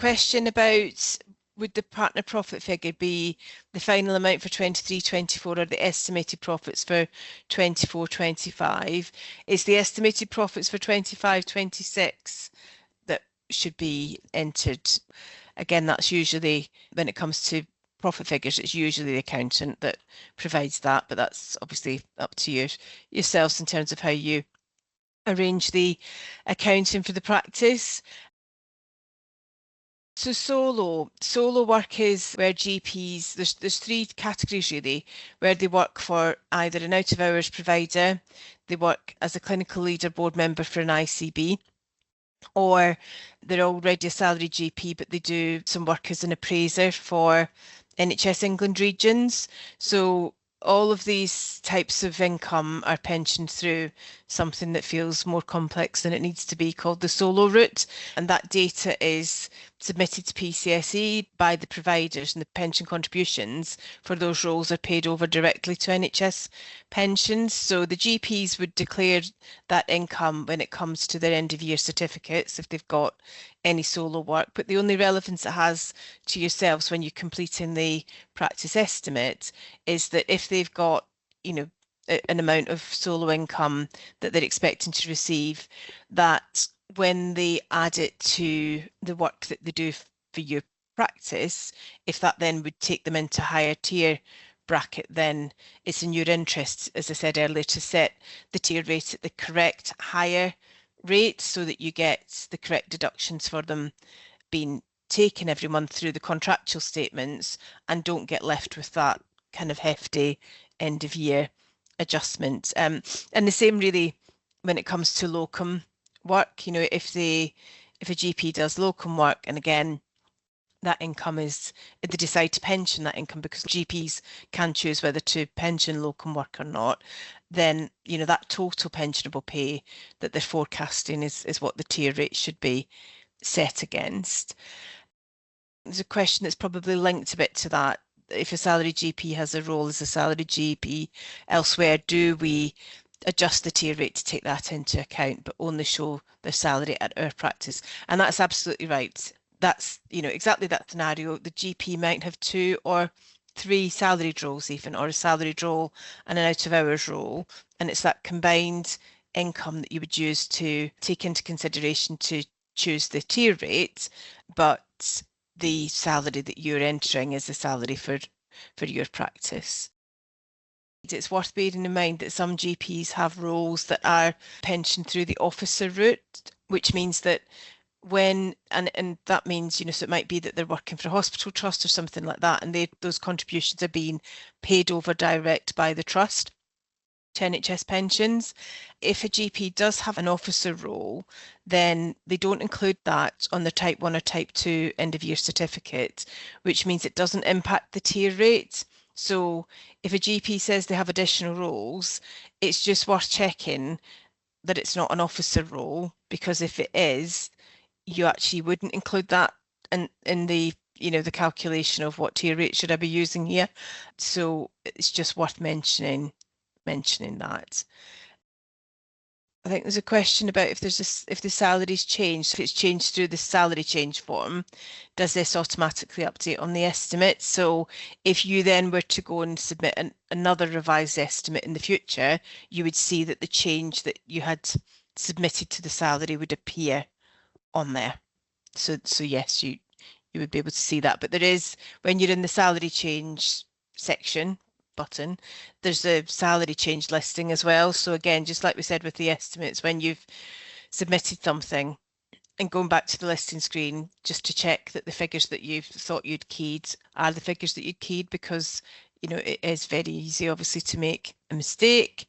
question about, would the partner profit figure be the final amount for 23-24 or the estimated profits for 24-25? It's the estimated profits for 25-26 that should be entered. Again, that's usually, when it comes to profit figures, it's usually the accountant that provides that, but that's obviously up to yourselves in terms of how you arrange the accounting for the practice. So solo work is where GPs, there's three categories really, where they work for either an out of hours provider, they work as a clinical leader board member for an ICB, or they're already a salaried GP, but they do some work as an appraiser for NHS England regions. So all of these types of income are pensioned through something that feels more complex than it needs to be, called the solo route. And that data is submitted to PCSE by the providers, and the pension contributions for those roles are paid over directly to NHS pensions. So the GPs would declare that income when it comes to their end of year certificates if they've got any solo work, but the only relevance it has to yourselves when you're completing the practice estimate is that if they've got, you know, an amount of solo income that they're expecting to receive, that when they add it to the work that they do for your practice, if that then would take them into higher tier bracket, then it's in your interest, as I said earlier, to set the tier rate at the correct higher rate so that you get the correct deductions for them being taken every month through the contractual statements, and don't get left with that kind of hefty end of year adjustment. And the same really when it comes to locum work. You know, if a GP does locum work, and again that income is, they decide to pension that income because GPs can choose whether to pension locum work or not, then, you know, that total pensionable pay that they're forecasting is what the tier rate should be set against. There's a question that's probably linked a bit to that. If a salaried GP has a role as a salaried GP elsewhere, do we adjust the tier rate to take that into account, but only show their salary at our practice? And that's absolutely right. That's, you know, exactly that scenario. The GP might have 2 or 3 salaried roles even, or a salaried role and an out of hours role. And it's that combined income that you would use to take into consideration to choose the tier rate, but the salary that you're entering is the salary for your practice. It's worth bearing in mind that some GPs have roles that are pensioned through the officer route, which means that when, and that means, you know, so it might be that they're working for a hospital trust or something like that, and those contributions are being paid over direct by the trust to NHS pensions. If a GP does have an officer role, then they don't include that on the type 1 or type 2 end of year certificate, which means it doesn't impact the tier rate. So if a GP says they have additional roles, it's just worth checking that it's not an officer role, because if it is, you actually wouldn't include that in the, you know, the calculation of what tier rate should I be using here. So it's just worth mentioning that. I think there's a question about if the salary's changed, if it's changed through the salary change form, does this automatically update on the estimate? So if you then were to go and submit another revised estimate in the future, you would see that the change that you had submitted to the salary would appear on there. So yes, you would be able to see that. But there is, when you're in the salary change section button, there's a salary change listing as well. So again, just like we said with the estimates, when you've submitted something and going back to the listing screen, just to check that the figures that you've thought you'd keyed are the figures that you'd keyed, because, you know, it is very easy obviously to make a mistake.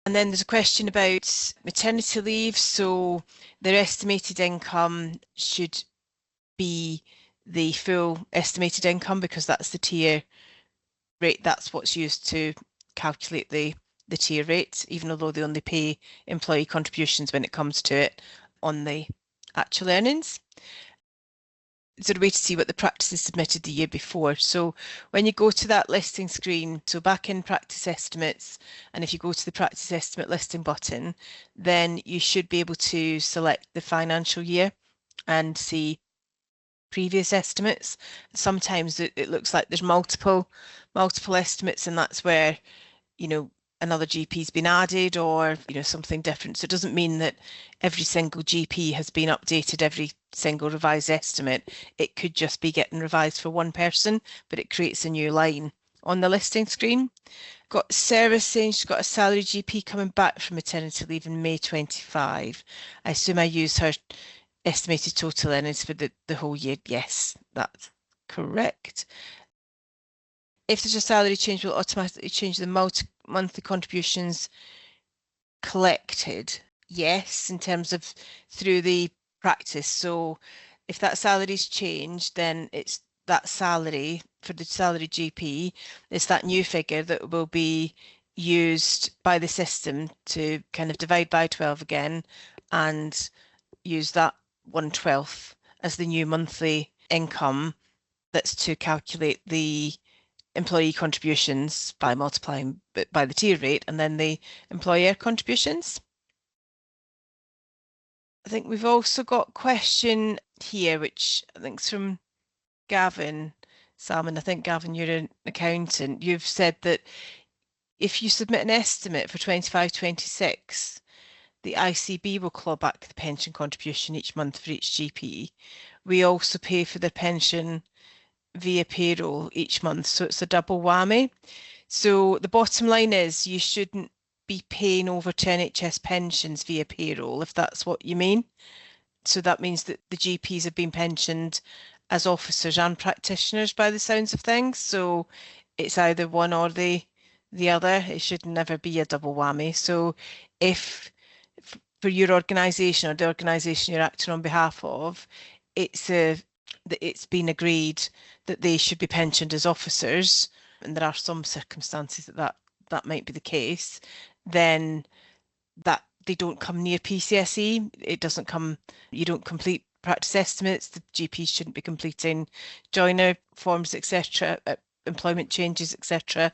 And then there's a question about maternity leave. So their estimated income should be the full estimated income, because that's the tier rate. That's what's used to calculate the tier rate, even although they only pay employee contributions when it comes to it on the actual earnings. Is there a way to see what the practice is submitted the year before? So when you go to that listing screen, so back in practice estimates, and if you go to the practice estimate listing button, then you should be able to select the financial year and see previous estimates. Sometimes it looks like there's multiple estimates, and that's where, you know, another GP's been added, or, you know, something different. So it doesn't mean that every single GP has been updated, every single revised estimate. It could just be getting revised for one person, but it creates a new line on the listing screen. Got Sarah saying she's got a salary GP coming back from maternity leave in May 25. I assume I use her estimated total earnings for the whole year. Yes, that's correct. If there's a salary change, will automatically change the monthly contributions collected. Yes, in terms of through the practice. So if that salary's changed, then it's that salary for the salary GP, it's that new figure that will be used by the system to kind of divide by 12 again and use that 1/12 as the new monthly income. That's to calculate the employee contributions by multiplying by the tier rate, and then the employer contributions. I think we've also got a question here, which I think is from Gavin Salmon. I think, Gavin, you're an accountant. You've said that if you submit an estimate for 25-26, the ICB will claw back the pension contribution each month for each GP. We also pay for their pension via payroll each month, so it's a double whammy. So the bottom line is you shouldn't be paying over to NHS pensions via payroll, if that's what you mean. So that means that the GPs have been pensioned as officers and practitioners by the sounds of things. So it's either one or the other. It should never be a double whammy. So if for your organisation or the organisation you're acting on behalf of, it's been agreed that they should be pensioned as officers, and there are some circumstances that might be the case, then that they don't come near PCSE. It doesn't come, you don't complete practice estimates. The GPs shouldn't be completing joiner forms, etc., employment changes, etc.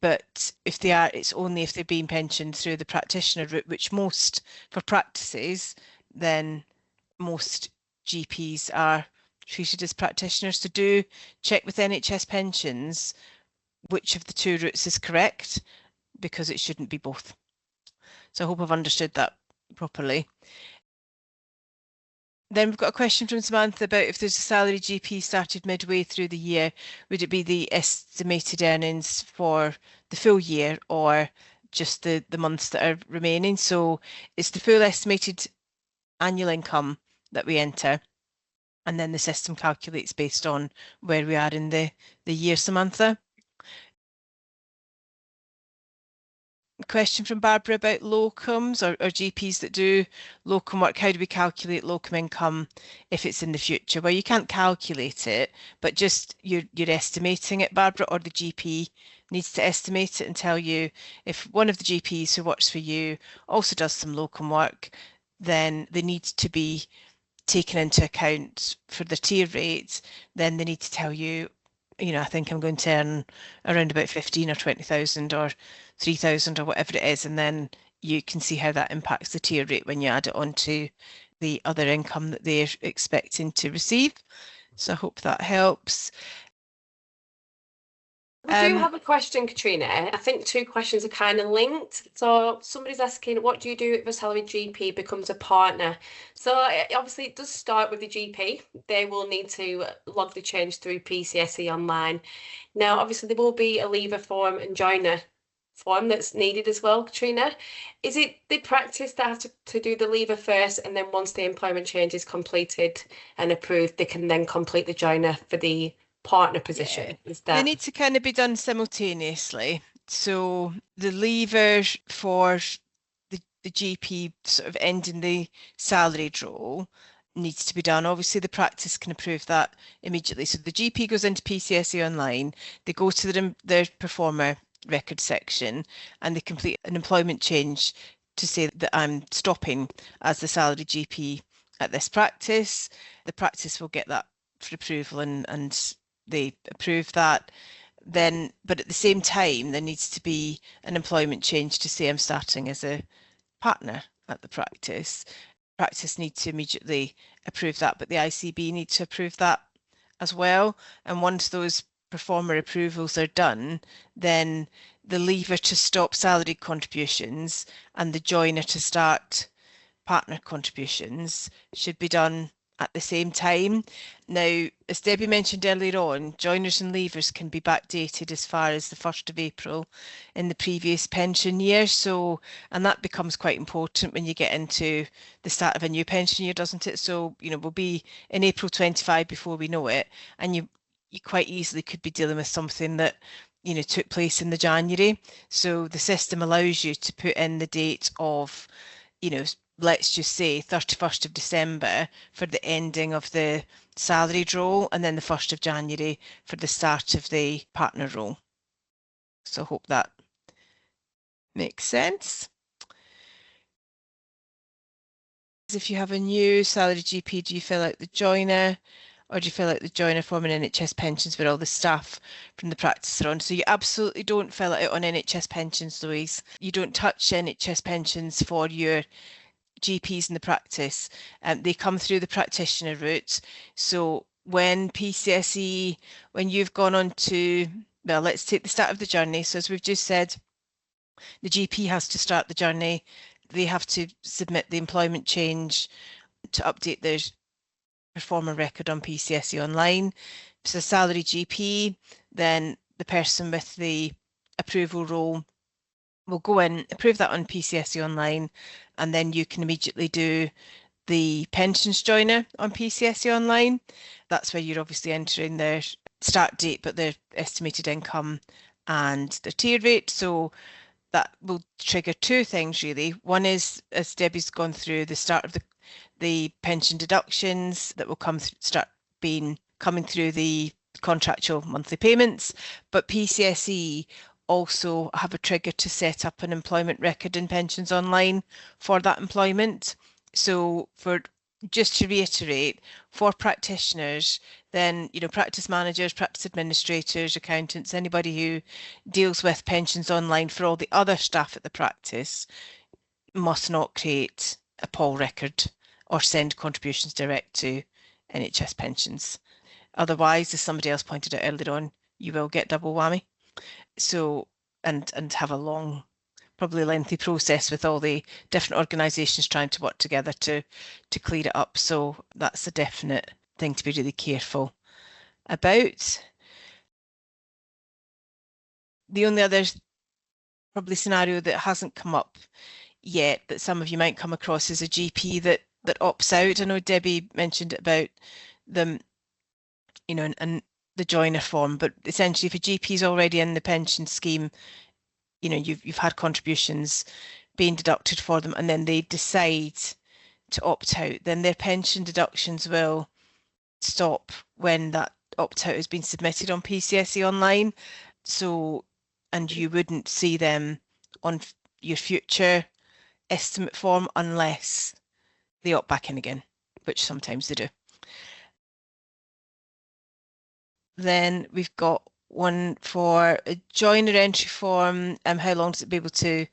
But if they are, it's only if they're being pensioned through the practitioner route, which most, for practices, then most GPs are treated as practitioners. So do check with NHS pensions which of the two routes is correct, because it shouldn't be both. So I hope I've understood that properly. Then we've got a question from Samantha about if there's a salary GP started midway through the year, would it be the estimated earnings for the full year or just the months that are remaining? So it's the full estimated annual income that we enter, and then the system calculates based on where we are in the year, Samantha. Question from Barbara about locums or GPs that do locum work. How do we calculate locum income if it's in the future? Well, you can't calculate it, but just you're estimating it, Barbara, or the GP needs to estimate it and tell you. If one of the GPs who works for you also does some locum work, then they need to be taken into account for the tier rates. Then they need to tell you, I think I'm going to earn around about 15 or 20,000 or 3,000 or whatever it is, and then you can see how that impacts the tier rate when you add it onto the other income that they're expecting to receive. So I hope that helps. We do have a question, Katrina. I think two questions are kind of linked. So somebody's asking, what do you do if a salaried GP becomes a partner? So obviously it does start with the GP. They will need to log the change through PCSE online. Now, obviously there will be a leaver form and joiner form that's needed as well, Katrina. Is it the practice that have to do the leaver first, and then once the employment change is completed and approved, they can then complete the joiner for the partner position? Yeah. Is that They need to kind of be done simultaneously. So the lever for the GP sort of ending the salaried role needs to be done. Obviously, the practice can approve that immediately. So the GP goes into PCSE online, they go to their performer record section, and they complete an employment change to say that I'm stopping as the salaried GP at this practice. The practice will get that for approval, and they approve that. Then, but at the same time, there needs to be an employment change to say I'm starting as a partner at the practice. Practice need to immediately approve that, but the ICB need to approve that as well. And once those performer approvals are done, then the lever to stop salary contributions and the joiner to start partner contributions should be done at the same time. Now, as Debbie mentioned earlier on, joiners and leavers can be backdated as far as the 1st of April in the previous pension year. So, and that becomes quite important when you get into the start of a new pension year, doesn't it? So, we'll be in April 25 before we know it. And you quite easily could be dealing with something that took place in the January. So the system allows you to put in the date of, let's just say 31st of December for the ending of the salaried role, and then the 1st of January for the start of the partner role. So I hope that makes sense. If you have a new salaried GP, do you fill out the joiner, or do you fill out the joiner form in NHS pensions where all the staff from the practice are on? So you absolutely don't fill it out on NHS pensions, Louise. You don't touch NHS pensions for your GPs in the practice. They come through the practitioner route. So when PCSE, when you've gone on to, well, let's take the start of the journey. So as we've just said, the GP has to start the journey. They have to submit the employment change to update their performer record on PCSE Online. So salary GP, then the person with the approval role will go in, approve that on PCSE Online, and then you can immediately do the pensions joiner on PCSE Online. That's where you're obviously entering their start date, but their estimated income and their tier rate. So that will trigger two things really. One is, as Debbie's gone through, the start of the pension deductions that will start coming through the contractual monthly payments, but PCSE also have a trigger to set up an employment record in Pensions Online for that employment. So just to reiterate, for practitioners, then, practice managers, practice administrators, accountants, anybody who deals with Pensions Online for all the other staff at the practice must not create a POL record or send contributions direct to NHS pensions. Otherwise, as somebody else pointed out earlier on, you will get double whammy. So, and have a long, probably lengthy process with all the different organisations trying to work together to clear it up. So that's a definite thing to be really careful about. The only other probably scenario that hasn't come up yet that some of you might come across is a GP that opts out. I know Debbie mentioned about them, and the joiner form, but essentially if a GP is already in the pension scheme, you've had contributions being deducted for them, and then they decide to opt out, then their pension deductions will stop when that opt out has been submitted on PCSE Online. So, and you wouldn't see them on your future estimate form unless they opt back in again, which sometimes they do. Then we've got one for a joiner entry form. How long does it be able to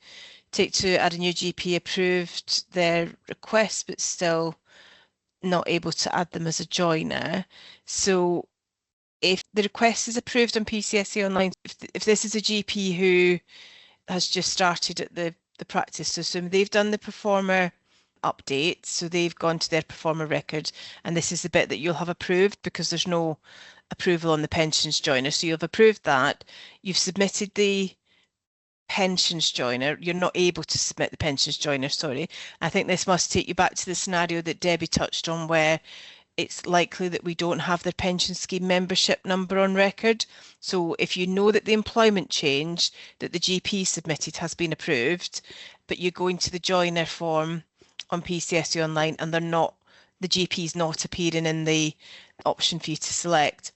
take to add a new GP? Approved their request, but still not able to add them as a joiner. So if the request is approved on PCSE Online, if this is a GP who has just started at the practice, so they've done the performer update, so they've gone to their performer record, and this is the bit that you'll have approved because there's no approval on the pensions joiner. So you'll have approved that, you've submitted the pensions joiner, you're not able to submit the pensions joiner, sorry. I think this must take you back to the scenario that Debbie touched on where it's likely that we don't have their pension scheme membership number on record. So if you know that the employment change that the GP submitted has been approved, but you go into the joiner form on PCSE Online and the GP is not appearing in the option for you to select,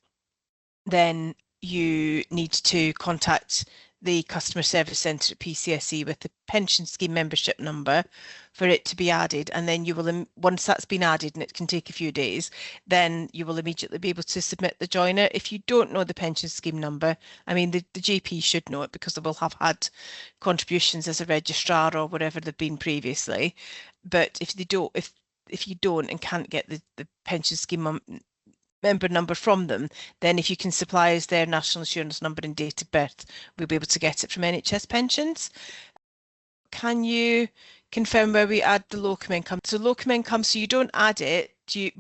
then you need to contact the customer service centre at PCSE with the pension scheme membership number for it to be added, and then you will, once that's been added, and it can take a few days, then you will immediately be able to submit the joiner. If you don't know the pension scheme number, I mean the GP should know it because they will have had contributions as a registrar or whatever they've been previously, but if they don't, if if you don't and can't get the pension scheme member number from them, then if you can supply us their national insurance number and date of birth, we'll be able to get it from NHS pensions. Can you confirm where we add the locum income? So locum income, so you don't add it, you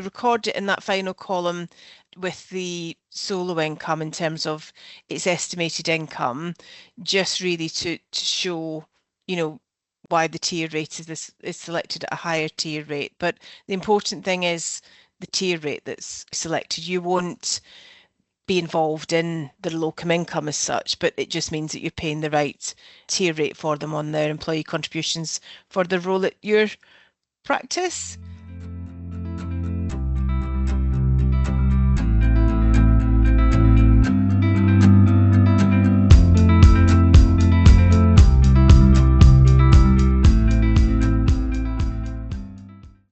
record it in that final column with the solo income in terms of its estimated income, just really to show, why the tier rate is selected at a higher tier rate. But the important thing is the tier rate that's selected. You won't be involved in the locum income as such, but it just means that you're paying the right tier rate for them on their employee contributions for the role at your practice.